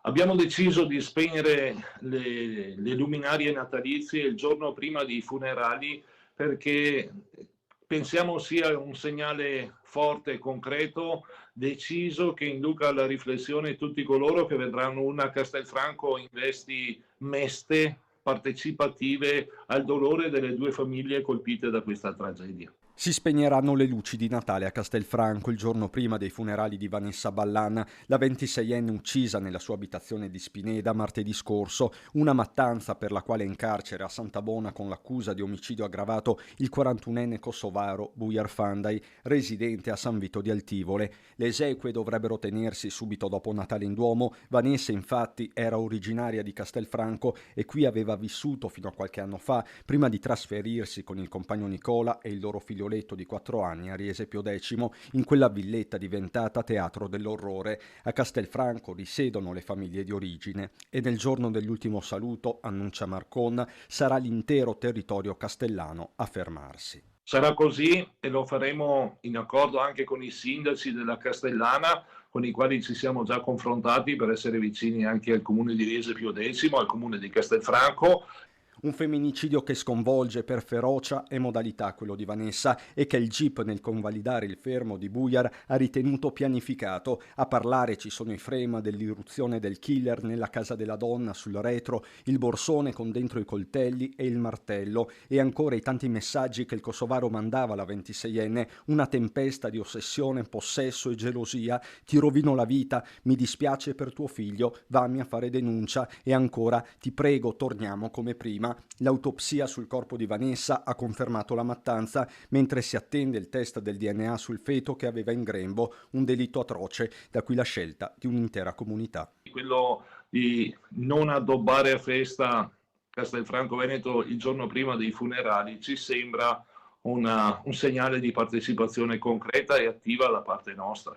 Abbiamo deciso di spegnere le luminarie natalizie il giorno prima dei funerali perché pensiamo sia un segnale forte, concreto, deciso, che induca alla riflessione tutti coloro che vedranno una Castelfranco in vesti meste, partecipative al dolore delle due famiglie colpite da questa tragedia. Si spegneranno le luci di Natale a Castelfranco il giorno prima dei funerali di Vanessa Ballan, la 26enne uccisa nella sua abitazione di Spineda martedì scorso, una mattanza per la quale è in carcere a Santabona con l'accusa di omicidio aggravato il 41enne kosovaro Bujar Fandaj, residente a San Vito di Altivole. Le esequie dovrebbero tenersi subito dopo Natale in Duomo. Vanessa infatti era originaria di Castelfranco e qui aveva vissuto fino a qualche anno fa, prima di trasferirsi con il compagno Nicola e il loro figlioletto di 4 anni a Riesepio X, in quella villetta diventata teatro dell'orrore. A Castelfranco risiedono le famiglie di origine e nel giorno dell'ultimo saluto, annuncia Marcon, sarà l'intero territorio castellano a fermarsi. Sarà così e lo faremo in accordo anche con i sindaci della Castellana, con i quali ci siamo già confrontati per essere vicini anche al comune di Riesepio X, al comune di Castelfranco. Un femminicidio che sconvolge per ferocia e modalità quello di Vanessa e che il GIP nel convalidare il fermo di Bujar ha ritenuto pianificato. A parlare ci sono i frame dell'irruzione del killer nella casa della donna sul retro, il borsone con dentro i coltelli e il martello e ancora i tanti messaggi che il kosovaro mandava alla 26enne, una tempesta di ossessione, possesso e gelosia. Ti rovino la vita, mi dispiace per tuo figlio, vammi a fare denuncia e ancora ti prego torniamo come prima. L'autopsia sul corpo di Vanessa ha confermato la mattanza, mentre si attende il test del DNA sul feto che aveva in grembo, un delitto atroce, da qui la scelta di un'intera comunità. Quello di non addobbare a festa Castelfranco Veneto il giorno prima dei funerali ci sembra un segnale di partecipazione concreta e attiva da parte nostra.